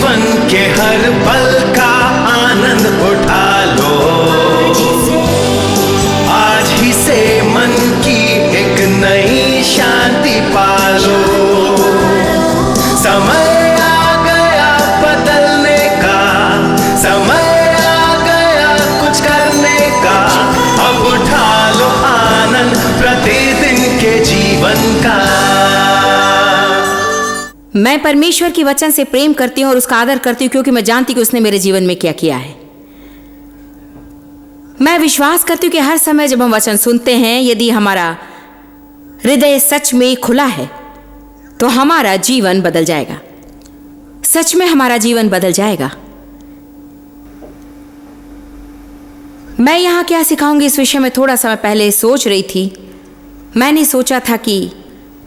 जीवन के हर पल का आनंद उठा लो। आज ही से मन की एक नई शांति पालो। समय आ गया बदलने का, समय आ गया कुछ करने का। अब उठा लो आनंद प्रतिदिन के जीवन का। मैं परमेश्वर की वचन से प्रेम करती हूँ और उसका आदर करती हूँ, क्योंकि मैं जानती हूँ कि उसने मेरे जीवन में क्या किया है। मैं विश्वास करती हूँ कि हर समय जब हम वचन सुनते हैं, यदि हमारा हृदय सच में खुला है तो हमारा जीवन बदल जाएगा। सच में हमारा जीवन बदल जाएगा। मैं यहाँ क्या सिखाऊंगी, इस विषय में थोड़ा समय पहले सोच रही थी। मैंने सोचा था कि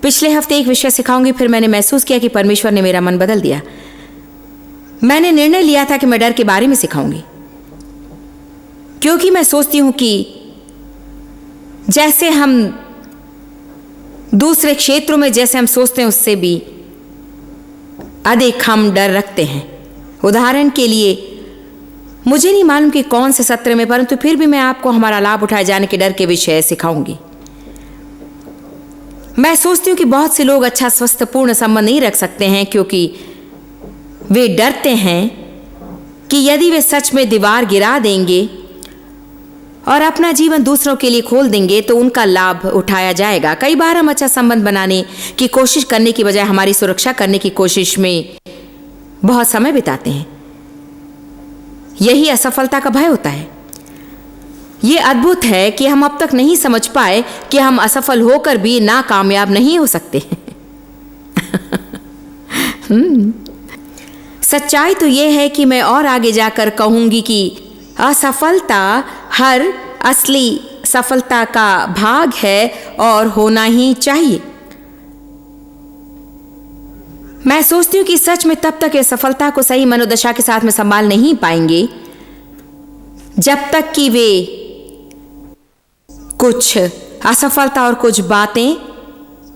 पिछले हफ्ते एक विषय सिखाऊंगी, फिर मैंने महसूस किया कि परमेश्वर ने मेरा मन बदल दिया। मैंने निर्णय लिया था कि मैं डर के बारे में सिखाऊंगी, क्योंकि मैं सोचती हूं कि जैसे हम दूसरे क्षेत्रों में जैसे हम सोचते हैं उससे भी अधिक हम डर रखते हैं। उदाहरण के लिए, मुझे नहीं मालूम कि कौन से सत्र में, परंतु फिर भी मैं आपको हमारा लाभ उठाए जाने के डर के विषय सिखाऊंगी। मैं सोचती हूँ कि बहुत से लोग अच्छा स्वस्थपूर्ण संबंध नहीं रख सकते हैं, क्योंकि वे डरते हैं कि यदि वे सच में दीवार गिरा देंगे और अपना जीवन दूसरों के लिए खोल देंगे तो उनका लाभ उठाया जाएगा। कई बार हम अच्छा संबंध बनाने की कोशिश करने की बजाय हमारी सुरक्षा करने की कोशिश में बहुत समय बिताते हैं। यही असफलता का भय होता है। ये अद्भुत है कि हम अब तक नहीं समझ पाए कि हम असफल होकर भी नाकामयाब नहीं हो सकते। सच्चाई तो यह है कि मैं और आगे जाकर कहूंगी कि असफलता हर असली सफलता का भाग है और होना ही चाहिए। मैं सोचती हूँ कि सच में तब तक इस सफलता को सही मनोदशा के साथ में संभाल नहीं पाएंगे जब तक कि वे कुछ असफलता और कुछ बातें,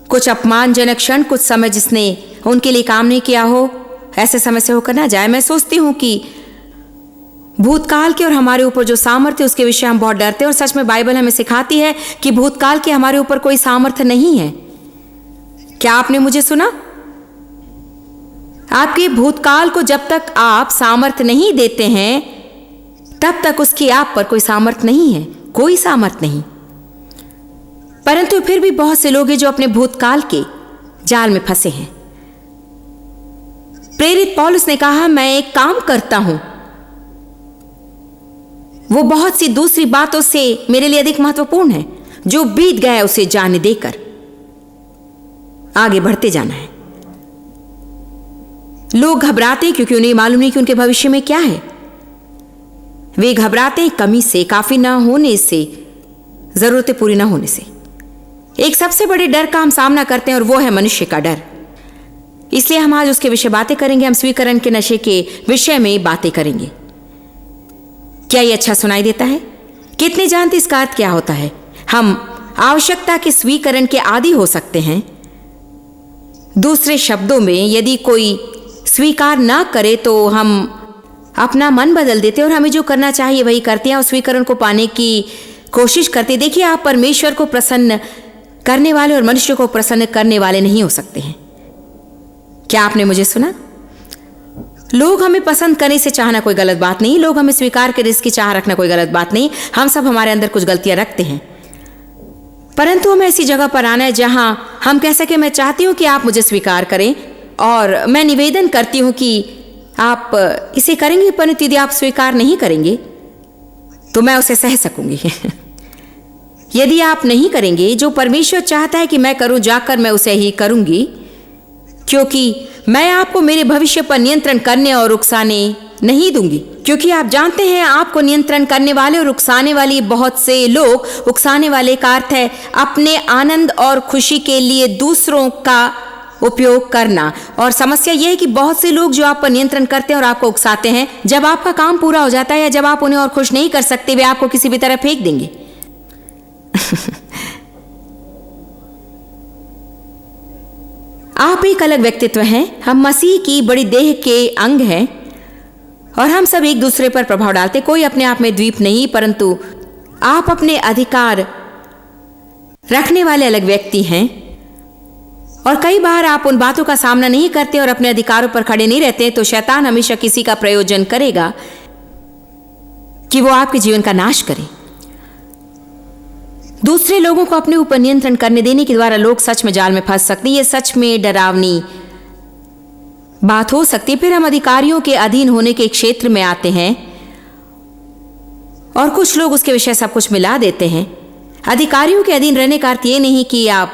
कुछ अपमानजनक क्षण, कुछ समय जिसने उनके लिए काम नहीं किया हो, ऐसे समय से होकर ना जाए। मैं सोचती हूँ कि भूतकाल के और हमारे ऊपर जो सामर्थ्य उसके विषय हम बहुत डरते हैं, और सच में बाइबल हमें सिखाती है कि भूतकाल के हमारे ऊपर कोई सामर्थ्य नहीं है। क्या आपने मुझे सुना? आपके भूतकाल को जब तक आप सामर्थ्य नहीं देते हैं तब तक उसकी आप पर कोई सामर्थ्य नहीं है, कोई सामर्थ्य नहीं। परंतु फिर भी बहुत से लोग हैं जो अपने भूतकाल के जाल में फंसे हैं। प्रेरित पौलुस ने कहा, मैं एक काम करता हूं, वो बहुत सी दूसरी बातों से मेरे लिए अधिक महत्वपूर्ण है। जो बीत गया उसे जाने देकर आगे बढ़ते जाना है। लोग घबराते हैं क्योंकि उन्हें मालूम नहीं कि उनके भविष्य में क्या है। वे घबराते हैं कमी से, काफी ना होने से, जरूरतें पूरी ना होने से। एक सबसे बड़े डर का हम सामना करते हैं और वो है मनुष्य का डर। इसलिए हम आज उसके विषय बातें करेंगे। हम स्वीकरण के नशे के विषय में बातें करेंगे। क्या ये अच्छा सुनाई देता है? कितने जानते इसका अर्थ क्या होता है? हम आवश्यकता के स्वीकरण के आदी हो सकते हैं। दूसरे शब्दों में, यदि कोई स्वीकार ना करे तो हम अपना मन बदल देते हैं और हमें जो करना चाहिए वही करते हैं और स्वीकरण को पाने की कोशिश करते। देखिए, आप परमेश्वर को प्रसन्न करने वाले और मनुष्य को प्रसन्न करने वाले नहीं हो सकते हैं। क्या आपने मुझे सुना? लोग हमें पसंद करने से चाहना कोई गलत बात नहीं, लोग हमें स्वीकार करने इसकी चाह रखना कोई गलत बात नहीं। हम सब हमारे अंदर कुछ गलतियां रखते हैं, परंतु हमें ऐसी जगह पर आना है जहां हम कह सके, मैं चाहती हूं कि आप मुझे स्वीकार करें और मैं निवेदन करती हूं कि आप इसे करेंगे, परंतु यदि आप स्वीकार नहीं करेंगे तो मैं उसे सह सकूंगी। यदि आप नहीं करेंगे जो परमेश्वर चाहता है कि मैं करूं, जाकर मैं उसे ही करूंगी, क्योंकि मैं आपको मेरे भविष्य पर नियंत्रण करने और उकसाने नहीं दूंगी। क्योंकि आप जानते हैं, आपको नियंत्रण करने वाले और उकसाने वाली बहुत से लोग, उकसाने वाले का अर्थ है अपने आनंद और खुशी के लिए दूसरों का उपयोग करना। और समस्या यह है कि बहुत से लोग जो आप पर नियंत्रण करते हैं और आपको उकसाते हैं, जब आपका काम पूरा हो जाता है या जब आप उन्हें और खुश नहीं कर सकते, वे आपको किसी भी तरह फेंक देंगे। आप एक अलग व्यक्तित्व हैं, हम मसीह की बड़ी देह के अंग हैं और हम सब एक दूसरे पर प्रभाव डालते। कोई अपने आप में द्वीप नहीं, परंतु आप अपने अधिकार रखने वाले अलग व्यक्ति हैं। और कई बार आप उन बातों का सामना नहीं करते और अपने अधिकारों पर खड़े नहीं रहते, तो शैतान हमेशा किसी का प्रयोजन करेगा कि वो आपके जीवन का नाश करे। दूसरे लोगों को अपने ऊपर नियंत्रण करने देने के द्वारा लोग सच में जाल में फंस सकते हैं। ये सच में डरावनी बात हो सकती है। फिर हम अधिकारियों के अधीन होने के क्षेत्र में आते हैं और कुछ लोग उसके विषय सब कुछ मिला देते हैं। अधिकारियों के अधीन रहने का अर्थ ये नहीं कि आप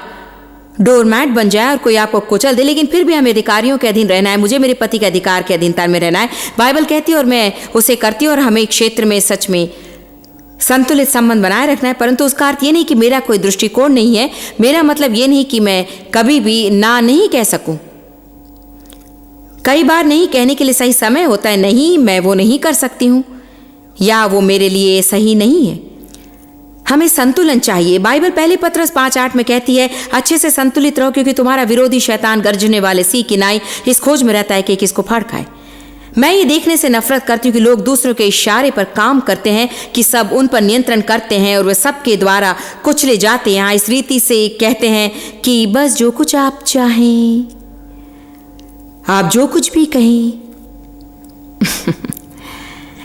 डोरमैट बन जाए और कोई आपको कुचल दे, लेकिन फिर भी हमें अधिकारियों के अधीन रहना है। मुझे मेरे पति के अधिकार के अधीनता में रहना है, बाइबल कहती है, और मैं उसे करती हूँ। और हमें एक क्षेत्र में सच में संतुलित संबंध बनाए रखना है। परंतु उसका अर्थ ये नहीं कि मेरा कोई दृष्टिकोण नहीं है। मेरा मतलब ये नहीं कि मैं कभी भी ना नहीं कह सकूं। कई बार नहीं कहने के लिए सही समय होता है। नहीं, मैं वो नहीं कर सकती हूं, या वो मेरे लिए सही नहीं है। हमें संतुलन चाहिए। बाइबल पहले पत्रस 5:8 में कहती है, अच्छे से संतुलित रहो, क्योंकि तुम्हारा विरोधी शैतान गर्जने वाले सिंह की नाई इस खोज में रहता है कि किसको फाड़ खाए। मैं ये देखने से नफरत करती हूँ कि लोग दूसरों के इशारे पर काम करते हैं, कि सब उन पर नियंत्रण करते हैं और वे सबके द्वारा कुचले जाते हैं। इस रीति से कहते हैं कि बस जो कुछ आप चाहें, आप जो कुछ भी कहें।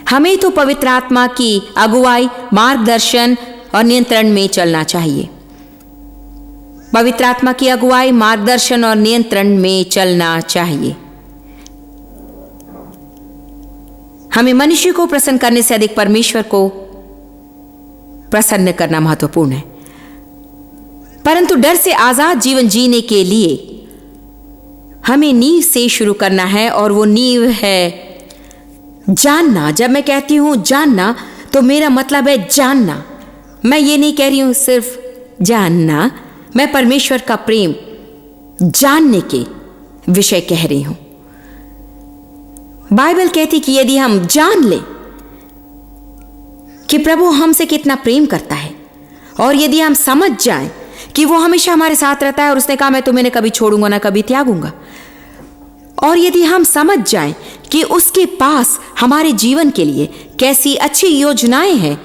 हमें तो पवित्र आत्मा की अगुवाई, मार्गदर्शन और नियंत्रण में चलना चाहिए। पवित्र आत्मा की अगुवाई, मार्गदर्शन और नियंत्रण में चलना चाहिए। हमें मनुष्य को प्रसन्न करने से अधिक परमेश्वर को प्रसन्न करना महत्वपूर्ण है। परंतु डर से आजाद जीवन जीने के लिए हमें नींव से शुरू करना है, और वो नींव है जानना। जब मैं कहती हूं जानना, तो मेरा मतलब है जानना। मैं ये नहीं कह रही हूं सिर्फ जानना, मैं परमेश्वर का प्रेम जानने के विषय कह रही हूं। बाइबल कहती कि यदि हम जान लें कि प्रभु हमसे कितना प्रेम करता है, और यदि हम समझ जाएं कि वो हमेशा हमारे साथ रहता है और उसने कहा मैं तुम्हें कभी छोड़ूंगा ना कभी त्यागूंगा, और यदि हम समझ जाएं कि उसके पास हमारे जीवन के लिए कैसी अच्छी योजनाएं हैं,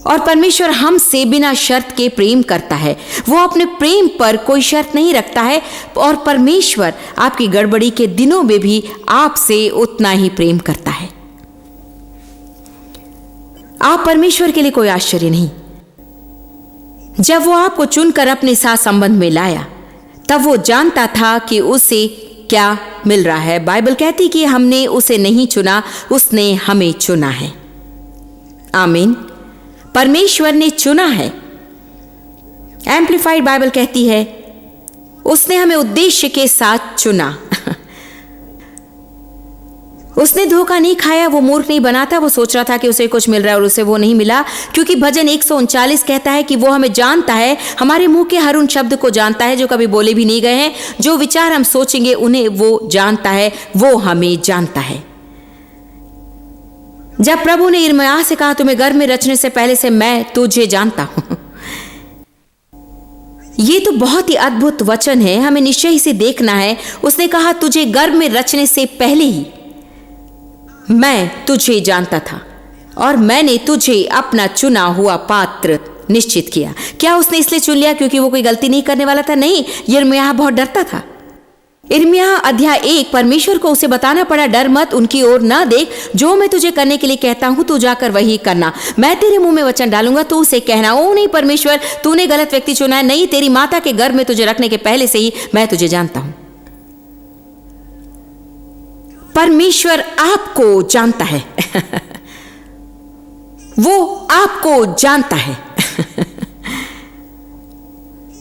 और परमेश्वर हमसे बिना शर्त के प्रेम करता है, वो अपने प्रेम पर कोई शर्त नहीं रखता है, और परमेश्वर आपकी गड़बड़ी के दिनों में भी आपसे उतना ही प्रेम करता है। आप परमेश्वर के लिए कोई आश्चर्य नहीं। जब वो आपको चुनकर अपने साथ संबंध में लाया, तब वो जानता था कि उसे क्या मिल रहा है। बाइबल कहती कि हमने उसे नहीं चुना, उसने हमें चुना है। आमीन। परमेश्वर ने चुना है। एम्प्लीफाइड बाइबल कहती है उसने हमें उद्देश्य के साथ चुना। उसने धोखा नहीं खाया, वो मूर्ख नहीं बना था। वो सोच रहा था कि उसे कुछ मिल रहा है और उसे वो नहीं मिला, क्योंकि भजन 139 कहता है कि वो हमें जानता है, हमारे मुंह के हर उन शब्द को जानता है जो कभी बोले भी नहीं गए हैं। जो विचार हम सोचेंगे उन्हें वो जानता है, वो हमें जानता है। जब प्रभु ने यिर्मयाह से कहा तुम्हें गर्भ में रचने से पहले से मैं तुझे जानता हूं, ये तो बहुत ही अद्भुत वचन है, हमें निश्चय ही से देखना है। उसने कहा तुझे गर्भ में रचने से पहले ही मैं तुझे जानता था, और मैंने तुझे अपना चुना हुआ पात्र निश्चित किया। क्या उसने इसलिए चुन लिया क्योंकि वो कोई गलती नहीं करने वाला था? नहीं, यिर्मयाह बहुत डरता था। यिर्मयाह अध्याय 1, परमेश्वर को उसे बताना पड़ा, डर मत, उनकी ओर ना देख, जो मैं तुझे करने के लिए कहता हूं तू जाकर वही करना। मैं तेरे मुंह में वचन डालूंगा, तू उसे कहना, ओ नहीं परमेश्वर तूने गलत व्यक्ति चुना है, नहीं, तेरी माता के गर्भ में तुझे रखने के पहले से ही मैं तुझे जानता हूं। परमेश्वर आपको जानता है। वो आपको जानता है।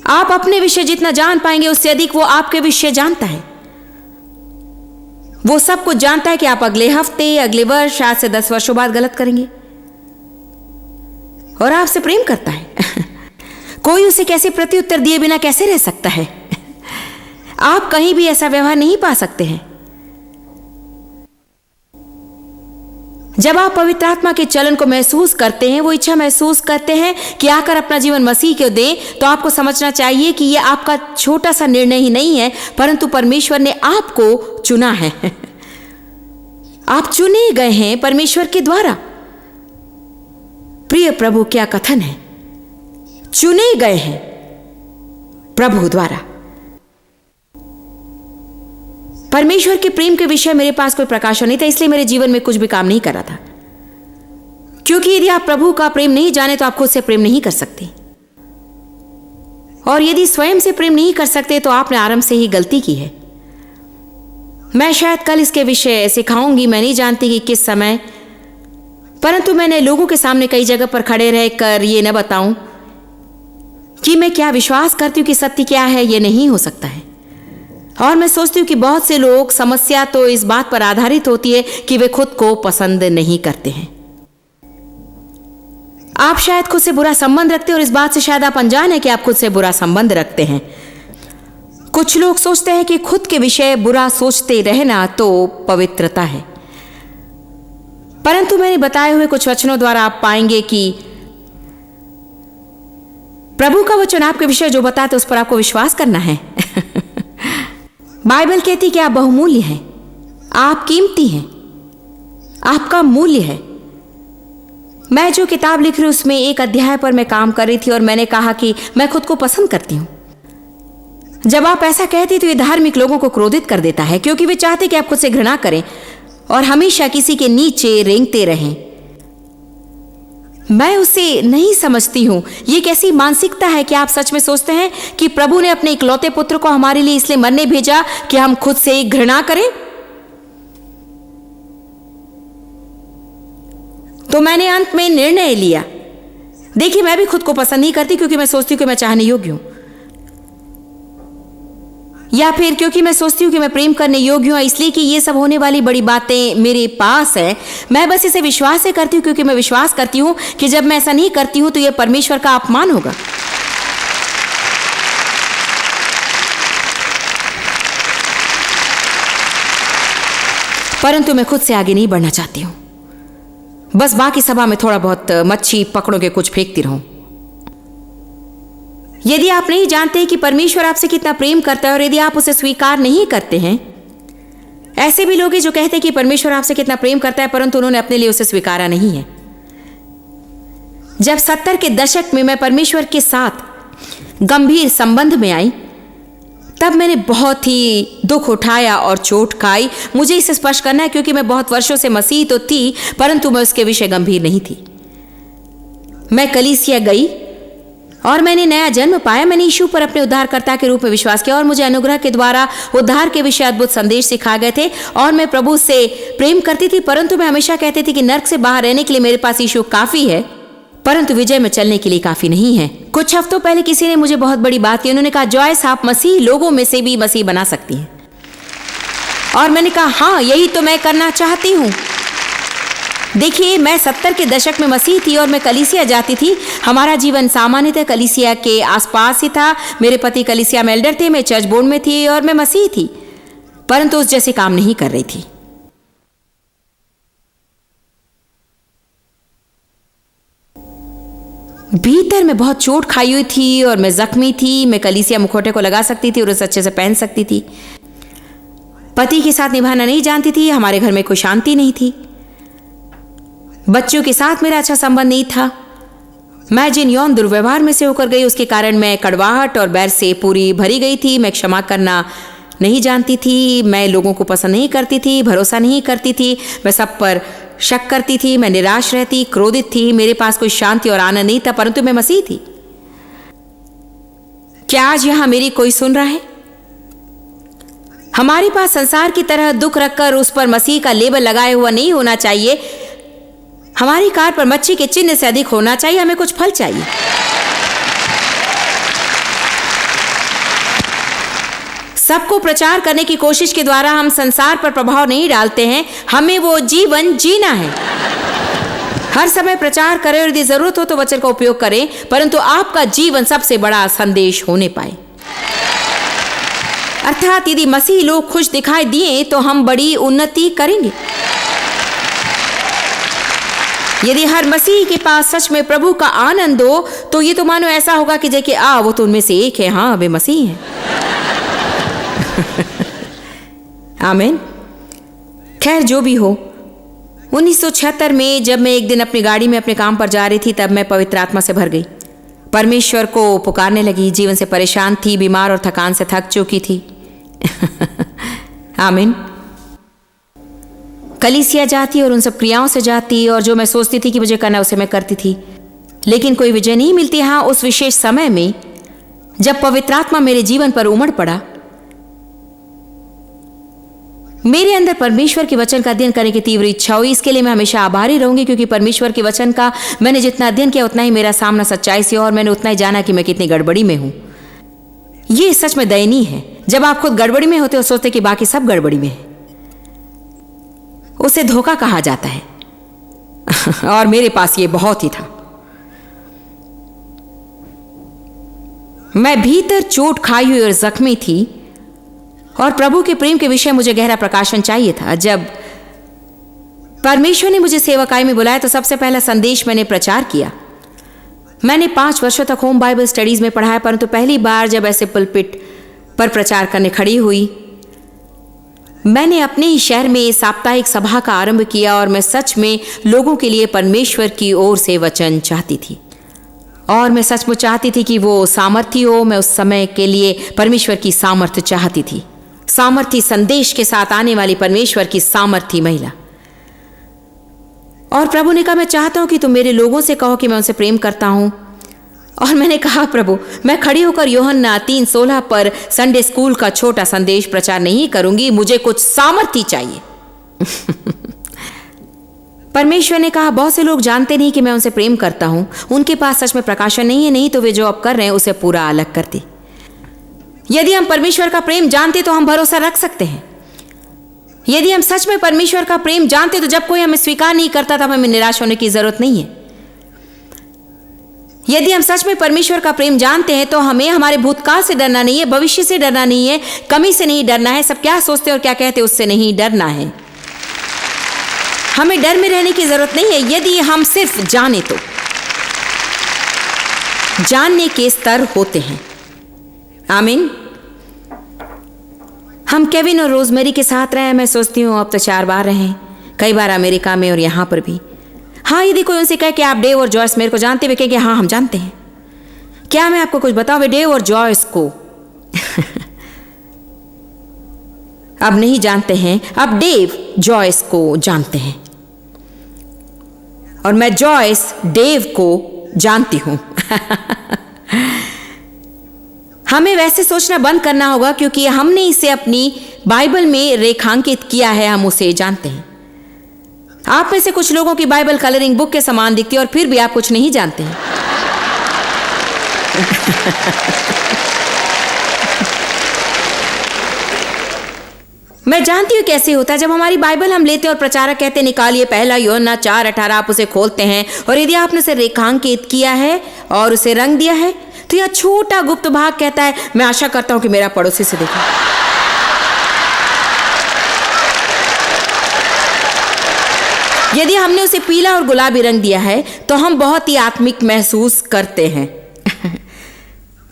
आप अपने विषय जितना जान पाएंगे उससे अधिक वो आपके विषय जानता है। वो सब कुछ जानता है कि आप अगले हफ्ते, अगले वर्ष, आज से 10 वर्षों बाद गलत करेंगे, और आपसे प्रेम करता है। कोई उसे कैसे प्रत्युत्तर दिए बिना कैसे रह सकता है? आप कहीं भी ऐसा व्यवहार नहीं पा सकते हैं। जब आप पवित्र आत्मा के चलन को महसूस करते हैं, वो इच्छा महसूस करते हैं कि आकर अपना जीवन मसीह को दें, तो आपको समझना चाहिए कि यह आपका छोटा सा निर्णय ही नहीं है, परंतु परमेश्वर ने आपको चुना है। आप चुने गए हैं परमेश्वर के द्वारा। प्रिय प्रभु, क्या कथन है! चुने गए हैं प्रभु द्वारा। परमेश्वर के प्रेम के विषय मेरे पास कोई प्रकाशन नहीं था, इसलिए मेरे जीवन में कुछ भी काम नहीं कर रहा था। क्योंकि यदि आप प्रभु का प्रेम नहीं जाने तो आप खुद से प्रेम नहीं कर सकते, और यदि स्वयं से प्रेम नहीं कर सकते तो आपने आरंभ से ही गलती की है। मैं शायद कल इसके विषय सिखाऊंगी, मैं नहीं जानती कि किस समय, परंतु मैंने लोगों के सामने कई जगह पर खड़े रहकर ये न बताऊं कि मैं क्या विश्वास करती हूं कि सत्य क्या है, ये नहीं हो सकता है। और मैं सोचती हूँ कि बहुत से लोग, समस्या तो इस बात पर आधारित होती है कि वे खुद को पसंद नहीं करते हैं। आप शायद खुद से बुरा संबंध रखते हैं, और इस बात से शायद आप अनजान हैं कि आप खुद से बुरा संबंध रखते हैं। कुछ लोग सोचते हैं कि खुद के विषय बुरा सोचते रहना तो पवित्रता है, परंतु मैंने बताए हुए कुछ वचनों द्वारा आप पाएंगे कि प्रभु का वचन आपके विषय जो बताते उस पर आपको विश्वास करना है। बाइबल कहती कि आप बहुमूल्य हैं, आप कीमती हैं, आपका मूल्य है। मैं जो किताब लिख रही हूं उसमें एक अध्याय पर मैं काम कर रही थी और मैंने कहा कि मैं खुद को पसंद करती हूं। जब आप ऐसा कहती तो ये धार्मिक लोगों को क्रोधित कर देता है, क्योंकि वे चाहते कि आप खुद से घृणा करें और हमेशा किसी के नीचे रेंगते रहें। मैं उसे नहीं समझती हूं। ये कैसी मानसिकता है कि आप सच में सोचते हैं कि प्रभु ने अपने इकलौते पुत्र को हमारे लिए इसलिए मरने भेजा कि हम खुद से घृणा करें? तो मैंने अंत में निर्णय लिया। देखिए, मैं भी खुद को पसंद नहीं करती, क्योंकि मैं सोचती हूं कि मैं चाहने योग्य हूं, या फिर क्योंकि मैं सोचती हूं कि मैं प्रेम करने योग्य हूं, इसलिए कि ये सब होने वाली बड़ी बातें मेरे पास है। मैं बस इसे विश्वास से करती हूं, क्योंकि मैं विश्वास करती हूं कि जब मैं ऐसा नहीं करती हूं तो यह परमेश्वर का अपमान होगा। परंतु मैं खुद से आगे नहीं बढ़ना चाहती हूं, बस बाकी सभा में थोड़ा बहुत मच्छी पकड़ों के कुछ फेंकती रहूं। यदि आप नहीं जानते कि परमेश्वर आपसे कितना प्रेम करता है, और यदि आप उसे स्वीकार नहीं करते हैं, ऐसे भी लोग हैं जो कहते हैं कि परमेश्वर आपसे कितना प्रेम करता है, परंतु उन्होंने अपने लिए उसे स्वीकारा नहीं है। जब 70 के दशक में मैं परमेश्वर के साथ गंभीर संबंध में आई, तब मैंने बहुत ही दुख उठाया और चोट खाई। मुझे इसे स्पष्ट करना है, क्योंकि मैं बहुत वर्षों से मसीह तो थी, परंतु मैं उसके विषय गंभीर नहीं थी। मैं कलीसिया गई और मैंने नया जन्म पाया। मैंने यीशु पर अपने उद्धारकर्ता के रूप में विश्वास किया, और मुझे अनुग्रह के द्वारा उद्धार के विषय अद्भुत संदेश सिखाए गए थे, और मैं प्रभु से प्रेम करती थी। परंतु मैं हमेशा कहती थी कि नर्क से बाहर रहने के लिए मेरे पास यीशु काफी है, परंतु विजय में चलने के लिए काफी नहीं है। कुछ हफ्तों पहले किसी ने मुझे बहुत बड़ी बात की। उन्होंने कहा, जॉयस, आप मसीह लोगों में से भी मसीह बना सकती हैं। और मैंने कहा, हाँ, यही तो मैं करना चाहती हूँ। देखिए, मैं 70 के दशक में मसीह थी और मैं कलीसिया जाती थी। हमारा जीवन सामान्यतः कलीसिया के आसपास ही था। मेरे पति कलीसिया में एल्डर थे, मैं चर्च बोर्ड में थी और मैं मसीह थी, परंतु उस जैसे काम नहीं कर रही थी। भीतर में बहुत चोट खाई हुई थी और मैं जख्मी थी। मैं कलीसिया मुखौटे को लगा सकती थी और उसे अच्छे से पहन सकती थी। पति के साथ निभाना नहीं जानती थी। हमारे घर में कोई शांति नहीं थी। बच्चों के साथ मेरा अच्छा संबंध नहीं था। मैं जिन यौन दुर्व्यवहार में से होकर गई, उसके कारण मैं कड़वाहट और बैर से पूरी भरी गई थी। मैं क्षमा करना नहीं जानती थी। मैं लोगों को पसंद नहीं करती थी, भरोसा नहीं करती थी। मैं सब पर शक करती थी। मैं निराश रहती, क्रोधित थी। मेरे पास कोई शांति और आनंद नहीं था, परंतु मैं मसीह थी। क्या आज यहां मेरी कोई सुन रहा है? हमारे पास संसार की तरह दुख रखकर उस पर मसीह का लेबल लगाए हुआ नहीं होना चाहिए। हमारी कार पर मच्छी के चिन्ह से अधिक होना चाहिए। हमें कुछ फल चाहिए। सबको प्रचार करने की कोशिश के द्वारा हम संसार पर प्रभाव नहीं डालते हैं। हमें वो जीवन जीना है। हर समय प्रचार करें और यदि जरूरत हो तो वचन का उपयोग करें, परंतु आपका जीवन सबसे बड़ा संदेश होने पाए। अर्थात यदि मसीह लोग खुश दिखाई दिए तो हम बड़ी उन्नति करेंगे। यदि हर मसीही के पास सच में प्रभु का आनंद हो तो ये तो मानो ऐसा होगा कि जैसे वो तो उनमें से एक है, हाँ वे मसीही हैं। आमीन। खैर जो भी हो, 1976 में जब मैं एक दिन अपनी गाड़ी में अपने काम पर जा रही थी तब मैं पवित्र आत्मा से भर गई। परमेश्वर को पुकारने लगी। जीवन से परेशान थी, बीमार और थकान से थक चुकी थी। आमीन। कलीसिया जाती और उन सब क्रियाओं से जाती और जो मैं सोचती थी कि मुझे करना उसे मैं करती थी, लेकिन कोई विजय नहीं मिलती। हाँ, उस विशेष समय में जब पवित्र आत्मा मेरे जीवन पर उमड़ पड़ा, मेरे अंदर परमेश्वर के वचन का अध्ययन करने की तीव्र इच्छा हुई। इसके लिए मैं हमेशा आभारी रहूंगी, क्योंकि परमेश्वर के वचन का मैंने जितना अध्ययन किया उतना ही मेरा सामना सच्चाई से और मैंने उतना ही जाना कि मैं कितनी गड़बड़ी में हूं। यह सच में दयनीय है जब आप खुद गड़बड़ी में होते और सोचते कि बाकी सब गड़बड़ी में है। उसे धोखा कहा जाता है। और मेरे पास ये बहुत ही था। मैं भीतर चोट खाई हुई और जख्मी थी और प्रभु के प्रेम के विषय मुझे गहरा प्रकाशन चाहिए था। जब परमेश्वर ने मुझे सेवकाई में बुलाया तो सबसे पहला संदेश मैंने प्रचार किया। मैंने 5 वर्षों तक होम बाइबल स्टडीज में पढ़ाया, परंतु पहली बार जब ऐसे पुलपिट पर प्रचार करने खड़ी हुई, मैंने अपने ही शहर में साप्ताहिक सभा का आरंभ किया और मैं सच में लोगों के लिए परमेश्वर की ओर से वचन चाहती थी और मैं सचमुच चाहती थी कि वो सामर्थी हो। मैं उस समय के लिए परमेश्वर की सामर्थ्य चाहती थी, सामर्थी संदेश के साथ आने वाली परमेश्वर की सामर्थी महिला। और प्रभु ने कहा, मैं चाहता हूं कि तुम मेरे लोगों से कहो कि मैं उनसे प्रेम करता हूं। और मैंने कहा, प्रभु मैं खड़ी होकर यूहन्ना 3:16 पर संडे स्कूल का छोटा संदेश प्रचार नहीं करूंगी, मुझे कुछ सामर्थी चाहिए। परमेश्वर ने कहा, बहुत से लोग जानते नहीं कि मैं उनसे प्रेम करता हूं, उनके पास सच में प्रकाशन नहीं है, नहीं तो वे जो अब कर रहे हैं उसे पूरा अलग करते। यदि हम परमेश्वर का प्रेम जानते तो हम भरोसा रख सकते हैं। यदि हम सच में परमेश्वर का प्रेम जानते तो जब कोई हमें स्वीकार नहीं करता तब हमें निराश होने की जरूरत नहीं है। यदि हम सच में परमेश्वर का प्रेम जानते हैं तो हमें हमारे भूतकाल से डरना नहीं है, भविष्य से डरना नहीं है, कमी से नहीं डरना है, सब क्या सोचते और क्या कहते उससे नहीं डरना है। हमें डर में रहने की जरूरत नहीं है यदि हम सिर्फ जाने तो। जानने के स्तर होते हैं। आमीन। हम केविन और रोजमेरी के साथ रहे, मैं सोचती हूँ अब तो 4 बार रहे, कई बार अमेरिका में और यहाँ पर भी। हाँ, यदि कोई उनसे कहे कि आप डेव और जॉयस मेरे को जानते हुए कहेंगे हाँ हम जानते हैं। क्या मैं आपको कुछ बताऊं, वे डेव और जॉयस को अब नहीं जानते हैं, अब डेव जॉयस को जानते हैं और मैं जॉयस डेव को जानती हूं। हमें वैसे सोचना बंद करना होगा क्योंकि हमने इसे अपनी बाइबल में रेखांकित किया है, हम उसे जानते हैं। आप में से कुछ लोगों की बाइबल कलरिंग बुक के समान दिखती है और फिर भी आप कुछ नहीं जानते हैं। मैं जानती हूँ कैसे होता है। जब हमारी बाइबल हम लेते हैं और प्रचारक कहते निकालिए पहला यूहन्ना 4:18, आप उसे खोलते हैं और यदि आपने उसे रेखांकित किया है और उसे रंग दिया है तो यह छोटा गुप्त भाग कहता है, मैं आशा करता हूं कि मेरा पड़ोसी से देखे। यदि हमने उसे पीला और गुलाबी रंग दिया है तो हम बहुत ही आत्मिक महसूस करते हैं।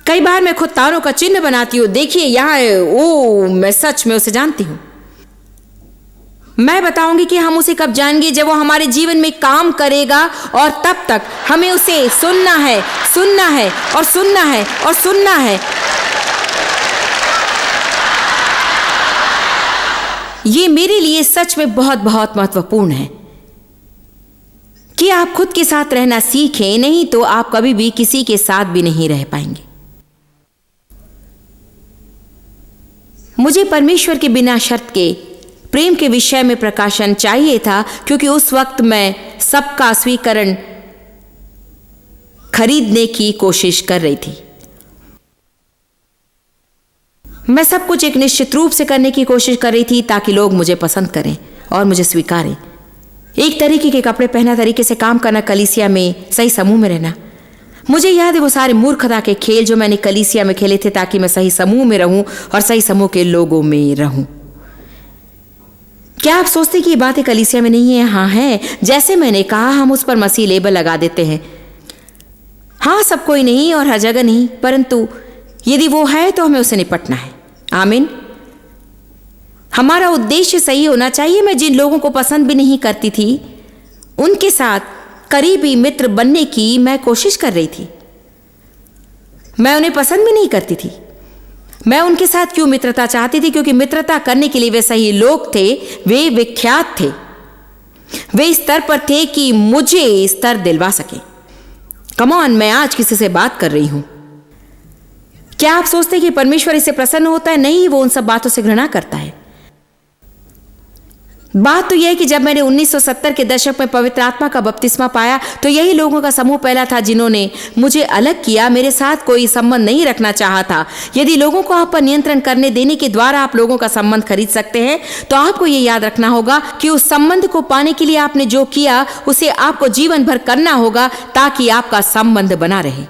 कई बार मैं खुद तारों का चिन्ह बनाती हूं, देखिए यहां है, ओ मैं सच में उसे जानती हूं। मैं बताऊंगी कि हम उसे कब जानेंगे, जब वो हमारे जीवन में काम करेगा और तब तक हमें उसे सुनना है, सुनना है और सुनना है और सुनना है। ये मेरे लिए सच में बहुत बहुत महत्वपूर्ण है कि आप खुद के साथ रहना सीखें, नहीं तो आप कभी भी किसी के साथ भी नहीं रह पाएंगे। मुझे परमेश्वर के बिना शर्त के प्रेम के विषय में प्रकाशन चाहिए था क्योंकि उस वक्त मैं सबका स्वीकरण खरीदने की कोशिश कर रही थी। मैं सब कुछ एक निश्चित रूप से करने की कोशिश कर रही थी ताकि लोग मुझे पसंद करें और मुझे स्वीकारें। एक तरीके के कपड़े पहना, तरीके से काम करना, कलीसिया में सही समूह में रहना। मुझे याद है वो सारे मूर्खता के खेल जो मैंने कलीसिया में खेले थे ताकि मैं सही समूह में रहूं और सही समूह के लोगों में रहूं। क्या आप सोचते कि ये बातें कलीसिया में नहीं है? हाँ है। जैसे मैंने कहा, हम उस पर मसीह लेबल लगा देते हैं। हाँ, सब कोई नहीं और हर जगह नहीं, परंतु यदि वो है तो हमें उससे निपटना है। आमीन। हमारा उद्देश्य सही होना चाहिए। मैं जिन लोगों को पसंद भी नहीं करती थी, उनके साथ करीबी मित्र बनने की मैं कोशिश कर रही थी। मैं उन्हें पसंद भी नहीं करती थी। मैं उनके साथ क्यों मित्रता चाहती थी? क्योंकि मित्रता करने के लिए वे सही लोग थे, वे विख्यात थे, वे इस स्तर पर थे कि मुझे स्तर दिलवा सके। कम ऑन, मैं आज किसी से बात कर रही हूं। क्या आप सोचते हैं कि परमेश्वर इससे प्रसन्न होता है? नहीं, वो उन सब बातों से घृणा करता है। बात तो यह है कि जब मैंने 1970 के दशक में पवित्र आत्मा का बपतिस्मा पाया, तो यही लोगों का समूह पहला था जिन्होंने मुझे अलग किया, मेरे साथ कोई संबंध नहीं रखना चाहा था। यदि लोगों को आप पर नियंत्रण करने देने के द्वारा आप लोगों का संबंध खरीद सकते हैं, तो आपको यह याद रखना होगा कि उस संबंध को पाने के लिए आपने जो किया उसे आपको जीवन भर करना होगा, ताकि आपका संबंध बना रहे।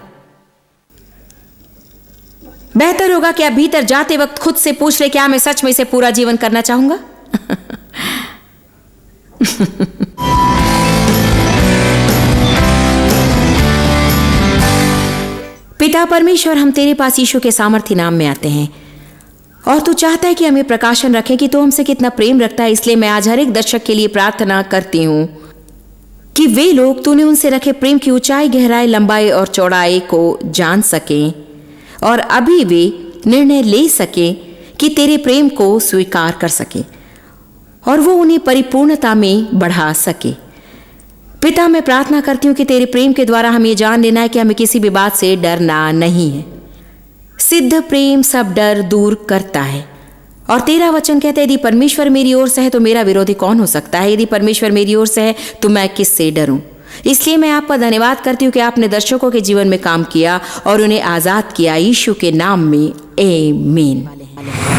बेहतर होगा कि आप भीतर जाते वक्त खुद से पूछ ले, क्या मैं सच में इसे पूरा जीवन करना चाहूंगा? पिता परमेश्वर, हम तेरे पास यीशु के सामर्थ्य नाम में आते हैं और तू चाहता है कि हमें प्रकाशन रखे कि तू हमसे कितना प्रेम रखता है। इसलिए मैं आज हर एक दर्शक के लिए प्रार्थना करती हूं कि वे लोग तूने उनसे रखे प्रेम की ऊंचाई, गहराई, लंबाई और चौड़ाई को जान सकें और अभी वे निर्णय ले सकें कि तेरे प्रेम को स्वीकार कर सकें और वो उन्हें परिपूर्णता में बढ़ा सके। पिता, मैं प्रार्थना करती हूँ कि तेरे प्रेम के द्वारा हमें जान लेना है कि हमें किसी भी बात से डरना नहीं है। सिद्ध प्रेम सब डर दूर करता है और तेरा वचन कहता है, यदि परमेश्वर मेरी ओर से है तो मेरा विरोधी कौन हो सकता है? यदि परमेश्वर मेरी ओर से है तो मैं किससे डरूं? इसलिए मैं आपका धन्यवाद करती हूँ कि आपने दर्शकों के जीवन में काम किया और उन्हें आजाद किया। यीशु के नाम में, आमीन।